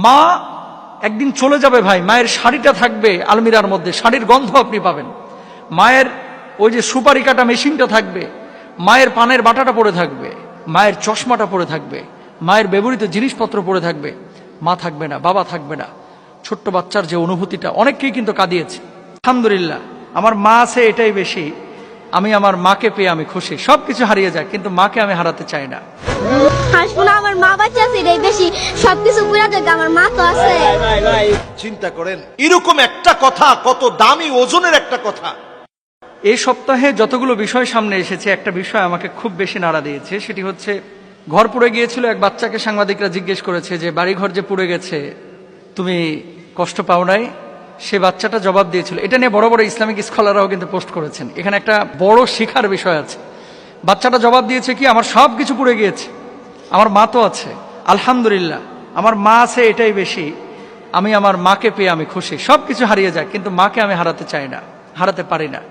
মা একদিন চলে যাবে ভাই, মায়ের শাড়িটা থাকবে আলমিরার মধ্যে, শাড়ির গন্ধ আপনি পাবেন। মায়ের ওই যে সুপারি কাটা মেশিনটা থাকবে, মায়ের পানের বাটাটা পড়ে থাকবে, মায়ের চশমাটা পড়ে থাকবে, মায়ের ব্যবহৃত জিনিসপত্র পড়ে থাকবে। মা থাকবে না, বাবা থাকবে না। ছোট্ট বাচ্চার যে অনুভূতিটা, অনেককেই কিন্তু কাঁদিয়েছে। আলহামদুলিল্লাহ, আমার মা আছে, এটাই বেশি। আমি আমার মাকে পেয়ে আমি খুশি। সবকিছু হারিয়ে যায়, কিন্তু মাকে আমি হারাতে চাই না। হাসবো আমার মা বাচ্চা আছে, এটাই বেশি। সবকিছু পুরা যাক, আমার মা তো আছে। চিন্তা করেন, এরকম একটা কথা, কত দামি ওজনের একটা কথা। এই সপ্তাহে যতগুলো বিষয় সামনে এসেছে, একটা বিষয় আমাকে খুব বেশি নাড়া দিয়েছে। সেটি হচ্ছে, ঘর পুড়ে গিয়েছিল, এক বাচ্চাকে সাংবাদিকরা জিজ্ঞেস করেছে যে বাড়িঘর যে পুড়ে গেছে, তুমি কষ্ট পাও নাই? সে বাচ্চাটা জবাব দিয়েছিল, এটা নিয়ে বড় বড় ইসলামিক স্কলাররাও কিন্তু পোস্ট করেছেন। এখানে একটা বড় শিখার বিষয় আছে। বাচ্চাটা জবাব দিয়েছে কি, আমার সব কিছু পুড়ে গিয়েছে, আমার মা তো আছে, আলহামদুলিল্লাহ, আমার মা আছে, এটাই বেশি। আমি আমার মাকে পেয়ে আমি খুশি। সবকিছু হারিয়ে যায়, কিন্তু মাকে আমি হারাতে চাই না, হারাতে পারি না।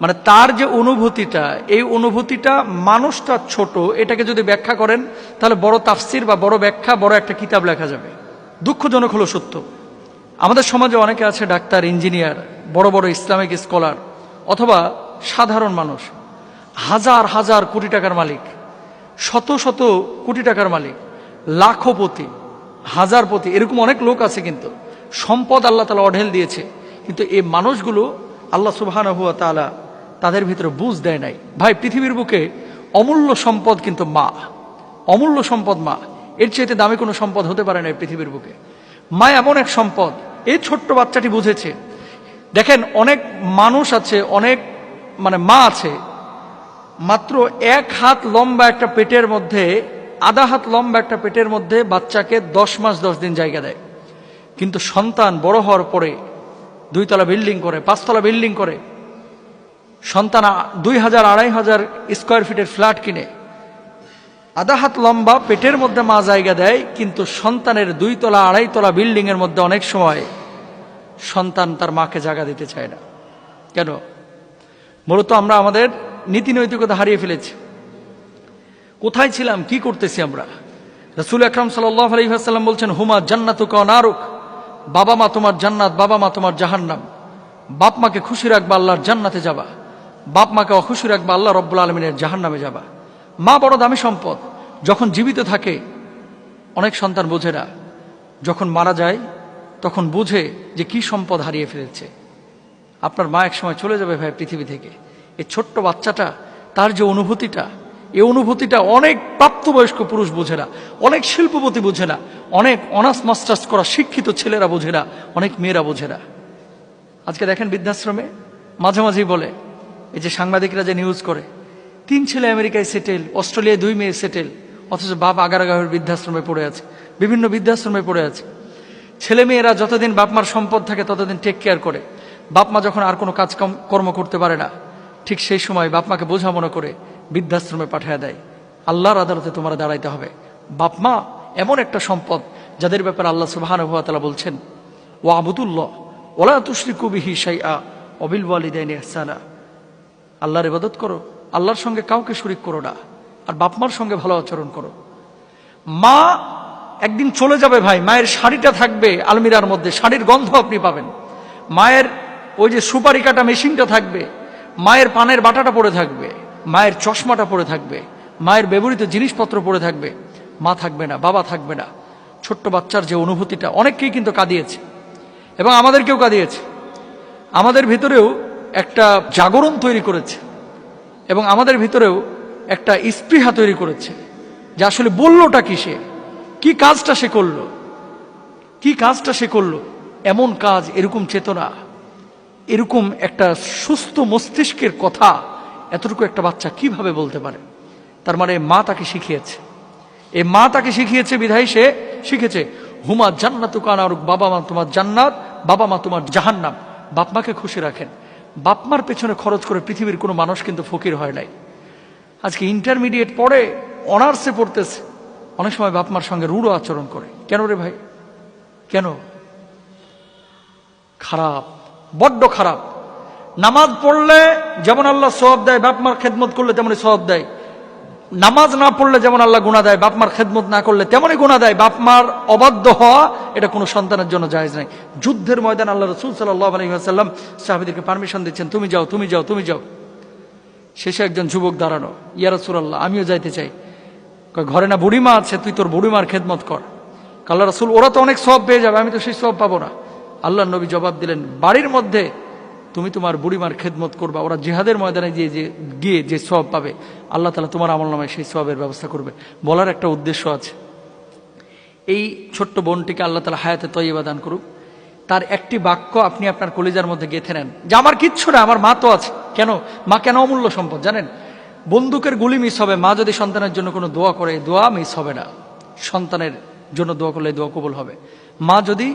মানে তার যে অনুভূতিটা, এই অনুভূতিটা, মানুষটা ছোট, এটাকে যদি ব্যাখ্যা করেন তাহলে বড় তাফসির বা বড় ব্যাখ্যা, বড় একটা কিতাব লেখা যাবে। দুঃখজনক হলো সত্য, আমাদের সমাজে অনেকে আছে ডাক্তার, ইঞ্জিনিয়ার, বড় বড় ইসলামিক স্কলার, অথবা সাধারণ মানুষ, হাজার হাজার কোটি টাকার মালিক, শত শত কোটি টাকার মালিক, লাখপতি, হাজারপতি, এরকম অনেক লোক আছে। কিন্তু সম্পদ আল্লাহ তাআলা অঢেল দিয়েছে, কিন্তু এই মানুষগুলো আল্লাহ সুবহানাহু ওয়া তাআলা তাদের ভিতরে বুঝ দেয় নাই। ভাই, পৃথিবীর বুকে অমূল্য সম্পদ কিন্তু মা, অমূল্য সম্পদ মা। এর চাইতে দামি কোনো সম্পদ হতে পারে না এই পৃথিবীর বুকে। মা এমন এক সম্পদ, এই ছোট্ট বাচ্চাটি বুঝেছে। দেখেন, অনেক মানুষ আছে, অনেক মা আছে, মাত্র 1 হাত লম্বা একটা পেটের মধ্যে, আধা হাত লম্বা একটা পেটের মধ্যে বাচ্চাকে 10 মাস 10 দিন জায়গা দেয়। কিন্তু সন্তান বড় হওয়ার পরে 2 তলা বিল্ডিং করে, 5 তলা বিল্ডিং করে, সন্তান 2000-2500 স্কোয়ার ফিটের ফ্ল্যাট কিনে, আধা হাত লম্বা পেটের মধ্যে মা জায়গা দেয়, কিন্তু সন্তানের 2 তলা 2.5 তলা বিল্ডিং এর মধ্যে অনেক সময় সন্তান তার মাকে জায়গা দিতে চায় না। কেন? মূলত আমরা আমাদের নীতি নৈতিকতা হারিয়ে ফেলেছি। কোথায় ছিলাম, কি করতেছি আমরা? রাসূল আকরাম সাল্লাল্লাহু আলাইহি ওয়াসাল্লাম বলছেন, হুমা জান্নাতুকা ওয়া নারুক, বাবা মা তোমার জান্নাত, বাবা মা তোমার জাহান্নাম। বাপ মাকে খুশি রাখবা, আল্লাহর জান্নাতে যাবা। বাপ মাকে অখুশি রাখবা, আল্লাহ রব্বুল আলামিনের জাহান্নামে যাবা। মা বড় দামি সম্পদ। যখন জীবিত থাকে অনেক সন্তান বোঝে না, যখন মারা যায় তখন বুঝে যে কি সম্পদ হারিয়ে ফেলেছে। আপনার মা এক সময় চলে যাবে ভাই পৃথিবী থেকে। এই ছোট্ট বাচ্চাটা, তার যে অনুভূতিটা, এই অনুভূতিটা অনেক প্রাপ্তবয়স্ক পুরুষ বোঝে না, অনেক শিল্পপতি বোঝে না, অনেক অনার্স মাস্টার্স করা শিক্ষিত ছেলেরা বোঝে না, অনেক মেয়েরা বোঝে না। আজকে দেখেন বৃদ্ধাশ্রমে মাঝে মাঝেই বলে, এই যে সাংবাদিকরা যে নিউজ করে, 3 ছেলে আমেরিকায় সেটেল, অস্ট্রেলিয়ায় 2 মেয়ে সেটেল, অথচ বাপ আগারগাঁওয়ের বৃদ্ধাশ্রমে পড়ে আছে, বিভিন্ন বৃদ্ধাশ্রমে পড়ে আছে। ছেলে মেয়েরা যতদিন বাপ মার সম্পদ থাকে ততদিন টেক কেয়ার করে। বাপ মা যখন আর কোনো কাজ কর্ম করতে পারে না, ঠিক সেই সময় বাপ মাকে বোঝা মনে করে বৃদ্ধাশ্রমে পাঠিয়ে দেয়। আল্লাহর আদালতে তোমরা দাঁড়াইতে হবে। বাপ মা এমন একটা সম্পদ, যাদের ব্যাপারে আল্লাহ সুবহানাহু ওয়া তাআলা বলছেন, ওয়াবুদুল্লাহ ওয়ালা তুশরিকু বিহি শাইআ ওয়া বিল ওয়ালিদাইনি ইহসানা। আল্লাহর ইবাদত করো, আল্লাহর সঙ্গে কাউকে শরীক করো না, আর বাপ মার সঙ্গে ভালো আচরণ করো। মা একদিন চলে যাবে ভাই, মায়ের শাড়িটা থাকবে আলমিরার মধ্যে, শাড়ির গন্ধ আপনি পাবেন। মায়ের ওই যে সুপারি কাটা মেশিনটা থাকবে, মায়ের পানের বাটাটা পড়ে থাকবে, মায়ের চশমাটা পড়ে থাকবে, মায়ের ব্যবহৃত জিনিসপত্র পড়ে থাকবে। মা থাকবে না, বাবা থাকবে না। ছোট্ট বাচ্চার যে অনুভূতিটা, অনেককেই কিন্তু কাঁদিয়েছে, এবং আমাদেরকেও কাঁদিয়েছে। আমাদের ভিতরেও একটা জাগরণ তৈরি করেছে, এবং আমাদের ভিতরেও একটা স্পৃহা তৈরি করেছে যে আসলে বললোটা কি, সে কি কাজটা সে করলো, কি কাজটা সে করলো। এমন কাজ, এরকম চেতনা, এরকম একটা সুস্থ মস্তিষ্কের কথা এতটুকু একটা বাচ্চা কিভাবে বলতে পারে? তার মানে মা তাকে শিখিয়েছে। এই মা তাকে শিখিয়েছে বিধায় সে শিখেছে, হুমা জান্নাতুকা ওয়া নারুক, বাবা মা তোমার জান্নাত, বাবা মা তোমার জাহান্নাম। বাপ মাকে খুশি রাখেন। বাপ মার পেছনে খরচ করে পৃথিবীর কোনো মানুষ কিন্তু ফকির হয় নাই। আজকে ইন্টারমিডিয়েট পড়ে, অনার্সে পড়তেছে, অনেক সময় বাপ মার সঙ্গে রূঢ় আচরণ করে। কেন রে ভাই, কেন? খারাপ, বড্ড খারাপ। নামাজ পড়লে যেমন আল্লাহ সওয়াব দেয়, বাপ মার খেদমত করলে তেমনি সওয়াব দেয়। নামাজ না পড়লে যেমন আল্লাহ গুনাহ দেয়, বাপ মার খেদমত না করলে তেমনই গুনাহ দেয়। বাপ মার অবাধ্য হওয়া এটা কোনো সন্তানের জন্য জায়েজ নাই। যুদ্ধের ময়দান আল্লাহ রাসূল সাল্লাল্লাহু আলাইহি ওয়াসাল্লাম সাহাবীদেরকে পারমিশন দিচ্ছেন, তুমি যাও, তুমি যাও, তুমি যাও। শেষে একজন যুবক দাঁড়ানো, ইয়া রাসূলুল্লাহ আমিও যাইতে চাই। কয়, ঘরে না বুড়িমা আছে, তুই তোর বুড়িমার খেদমত কর। আল্লাহ রাসূল, ওরা তো অনেক সওয়াব পেয়ে যাবে, আমি তো সেই সওয়াব পাবো না। আল্লাহ নবী জবাব দিলেন, বাড়ির মধ্যে তুমি তোমার বুড়িমার খেদমত করবা, ওরা জিহাদের ময়দানে গিয়ে যে সওয়াব পাবে আল্লাহ তাআলা তোমার আমলনামায় সেই সওয়াবের ব্যবস্থা করবে। বলার একটা উদ্দেশ্য আছে, এই ছোট্ট বোনটিকে আল্লাহ তাআলা হায়াতে তয়্যিবা দান করুক। তার একটি বাক্য আপনি আপনার কলিজার মধ্যে গেঁথে নেন যে আমার কিচ্ছু না, আমার মা তো আছে। কেন? মা কেন অমূল্য সম্পদ জানেন? বন্দুকের গুলি মিস হবে, মা যদি সন্তানের জন্য কোনো দোয়া করে, দোয়া মিস হবে না। সন্তানের জন্য দোয়া করলে দোয়া কবুল হবে। মা যদি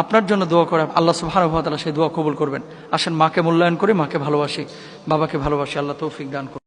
আপনার জন্য দোয়া করে, আল্লাহ সুবহানাহু ওয়া তাআলা সেই দোয়া কবুল করবেন। আসেন মাকে মূল্যায়ন করি, মাকে ভালোবাসি, বাবাকে ভালোবাসি। আল্লাহ তৌফিক দান করুন।